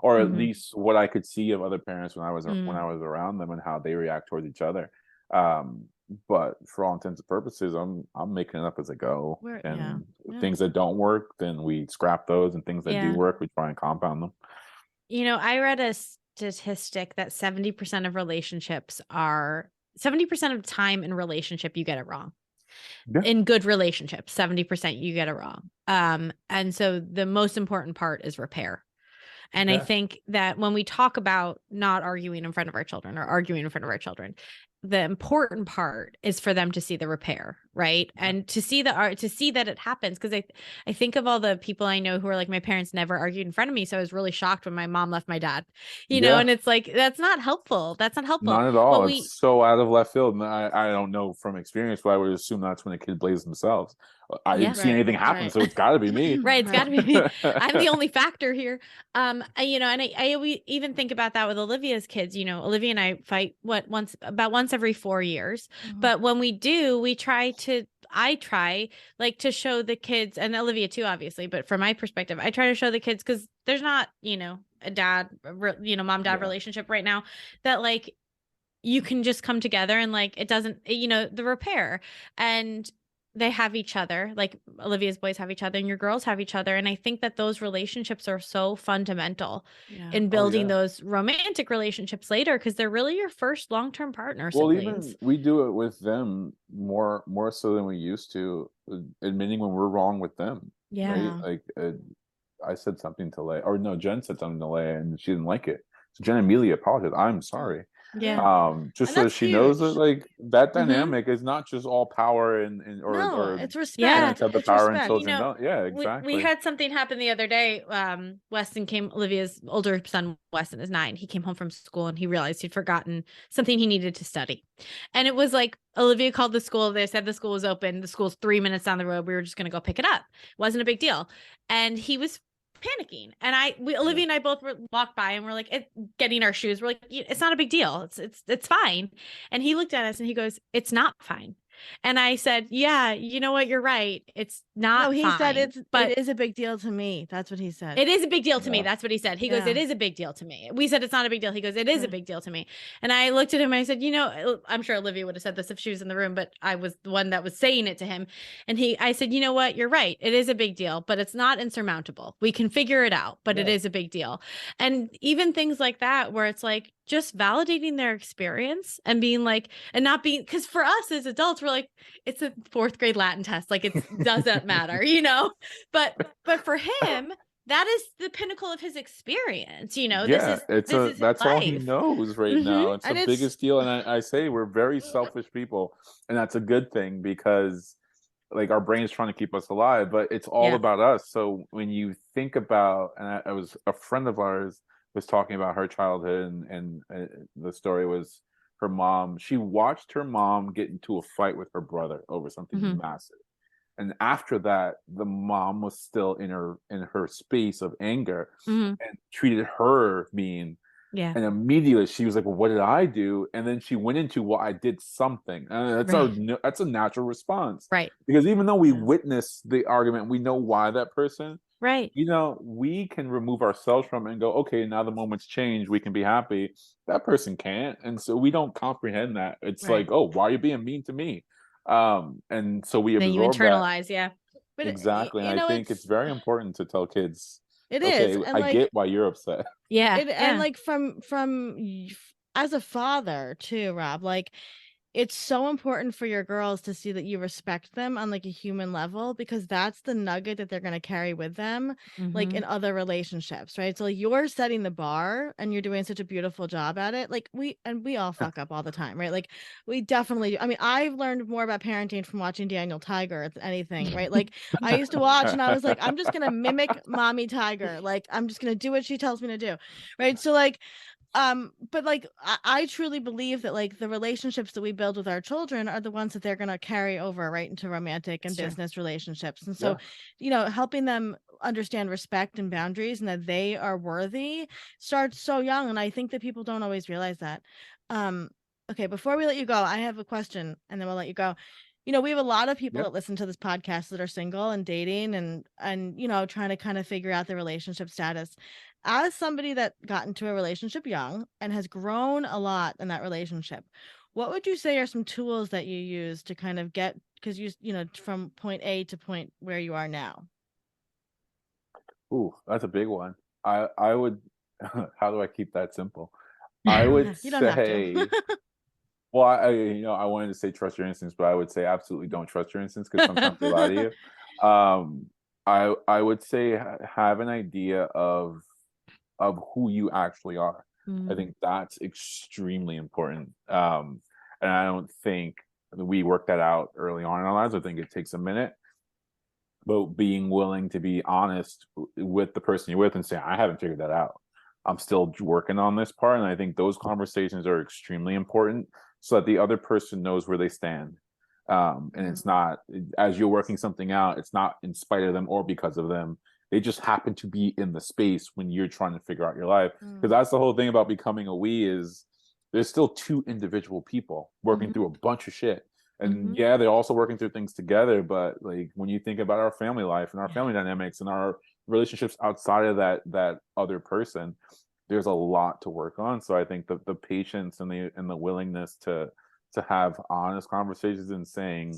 or at least what I could see of other parents when I was around them, and how they react towards each other. But for all intents and purposes, I'm making it up as I go. Things that don't work, then we scrap those, and things that do work, we try and compound them.
I read a statistic that 70% of relationships 70% of time in relationship you get it wrong. In good relationships, 70% you get it wrong. And so the most important part is repair. And I think that when we talk about not arguing in front of our children or arguing in front of our children, the important part is for them to see the repair, right? And to see to see that it happens. Because I think of all the people I know who are like, my parents never argued in front of me. So I was really shocked when my mom left my dad, know, and it's like, that's not helpful. That's not helpful.
Not at all. It's so out of left field. And I don't know from experience, but I would assume that's when a kid blames themselves. I didn't see anything happen, so it's got to be me.
Right, it's got to be me. I'm the only factor here. And I even think about that with Olivia's kids. Olivia and I fight once every 4 years. But when we do, I try to show the kids, and Olivia too, obviously, but from my perspective, I try to show the kids, because there's not, a mom-dad relationship right now that like you can just come together and like it doesn't, the repair, and they have each other. Like Olivia's boys have each other and your girls have each other. And I think that those relationships are so fundamental in building those romantic relationships later, because they're really your first long-term partners.
Well, even we do it with them more so than we used to, admitting when we're wrong with them. Right? Like I said something to Leia, or no, Jen said something to Leia and she didn't like it. So Jen immediately apologized. I'm sorry. Just so she knows that like that dynamic is not just all power or
it's respect.
parents have the
it's
power
respect.
and children don't. Yeah, exactly.
We had something happen the other day. Olivia's older son Weston is 9. He came home from school and he realized he'd forgotten something he needed to study. And it was like Olivia called the school. They said the school was open. The school's 3 minutes down the road. We were just going to go pick it up. Wasn't a big deal. And he was panicking, and Olivia and I both walked by and we're like getting our shoes. We're like, it's not a big deal. It's fine. And he looked at us and he goes, it's not fine. And I said, yeah, you know what? You're right. It's not. No,
he
fine,
said it is a big deal to me. That's what he said.
It is a big deal to me. That's what he said. He goes, it is a big deal to me. We said it's not a big deal. He goes, it is a big deal to me. And I looked at him and I said, I'm sure Olivia would have said this if she was in the room, but I was the one that was saying it to him. And I said, you know what? You're right. It is a big deal, but it's not insurmountable. We can figure it out, but it is a big deal. And even things like that, where it's like, just validating their experience and being like, and not being, because for us as adults, we're like, it's a 4th grade Latin test. Like it doesn't matter, but for him, that is the pinnacle of his experience.
That's all he knows right now. It's the biggest deal. And I say we're very selfish people, and that's a good thing because like our brain's trying to keep us alive, but it's all about us. So when you think about, and I was a friend of ours was talking about her childhood, and the story was her mom. She watched her mom get into a fight with her brother over something massive, and after that, the mom was still in her space of anger and treated her mean. Yeah. And immediately she was like, "Well, what did I do?" And then she went into, "Well, I did something." And that's a natural response,
right?
Because even though we witness the argument, we know why that person.
Right.
We can remove ourselves from it and go, okay, now the moment's changed. We can be happy. That person can't. And so we don't comprehend that. It's like, oh, why are you being mean to me? And so we absorb
you internalize,
that. But exactly. And I think it's very important to tell kids.
It is.
And I get why you're upset.
Yeah.
And like from as a father too, Rob, like it's so important for your girls to see that you respect them on like a human level, because that's the nugget that they're going to carry with them like in other relationships, right? So like you're setting the bar and you're doing such a beautiful job at it. Like we all fuck up all the time, right? Like we definitely, I mean, I've learned more about parenting from watching Daniel Tiger than anything, right? Like I used to watch and I was like, I'm just going to mimic mommy Tiger. Like I'm just going to do what she tells me to do, right? So like but like I truly believe that like the relationships that we build with our children are the ones that they're going to carry over right into romantic and business relationships. And so helping them understand respect and boundaries and that they are worthy starts so young, and I think that people don't always realize that. Okay, before we let you go, I have a question and then we'll let you go. We have a lot of people that listen to this podcast that are single and dating and trying to kind of figure out their relationship status. As somebody that got into a relationship young and has grown a lot in that relationship, what would you say are some tools that you use to kind of get, because from point A to point where you are now?
Ooh, that's a big one. I would, how do I keep that simple? I would say, well, I wanted to say trust your instincts, but I would say absolutely don't trust your instincts, because sometimes they lie to you. I would say have an idea of who you actually are. I think that's extremely important. And I don't think we work that out early on in our lives. I think it takes a minute, but being willing to be honest with the person you're with and say, I haven't figured that out. I'm still working on this part. And I think those conversations are extremely important so that the other person knows where they stand. And it's not, as you're working something out, it's not in spite of them or because of them. They just happen to be in the space when you're trying to figure out your life. Because that's the whole thing about becoming a we, is there's still 2 individual people working through a bunch of shit. And they're also working through things together. But like when you think about our family life and our family dynamics and our relationships outside of that other person, there's a lot to work on. So I think the patience and the willingness to have honest conversations and saying,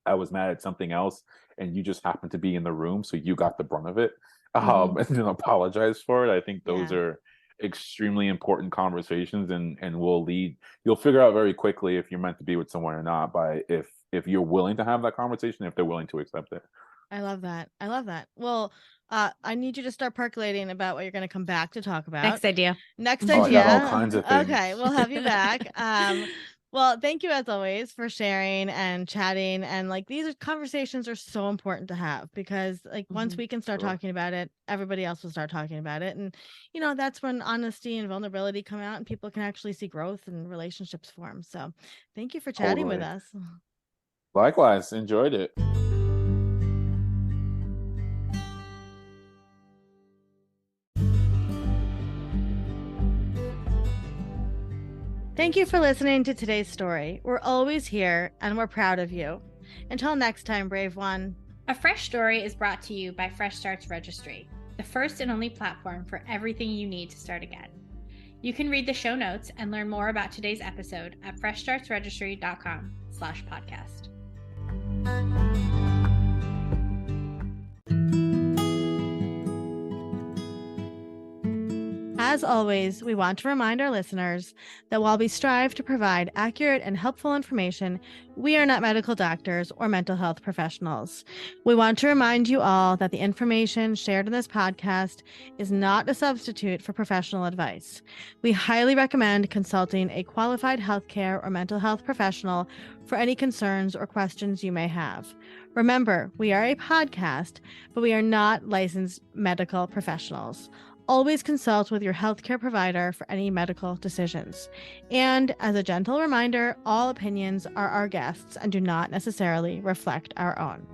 I was mad at something else and you just happened to be in the room, so you got the brunt of it, and then apologize for it. I think those are extremely important conversations, and you'll figure out very quickly if you're meant to be with someone or not by if you're willing to have that conversation, if they're willing to accept it.
I love that. Well, I need you to start percolating about what you're going to come back to talk about.
Next idea.
Next
Oh,
idea.
I got all kinds of things.
Okay, we'll have you back. Well, thank you as always for sharing and chatting. And like these conversations are so important to have because like once we can start talking about it, everybody else will start talking about it. And you know, that's when honesty and vulnerability come out and people can actually see growth and relationships form. So thank you for chatting with us.
Likewise, enjoyed it.
Thank you for listening to today's story. We're always here and we're proud of you. Until next time, brave one.
A Fresh Story is brought to you by Fresh Starts Registry, the first and only platform for everything you need to start again. You can read the show notes and learn more about today's episode at freshstartsregistry.com/podcast.
As always, we want to remind our listeners that while we strive to provide accurate and helpful information, we are not medical doctors or mental health professionals. We want to remind you all that the information shared in this podcast is not a substitute for professional advice. We highly recommend consulting a qualified healthcare or mental health professional for any concerns or questions you may have. Remember, we are a podcast, but we are not licensed medical professionals. Always consult with your healthcare provider for any medical decisions. And as a gentle reminder, all opinions are our guests and do not necessarily reflect our own.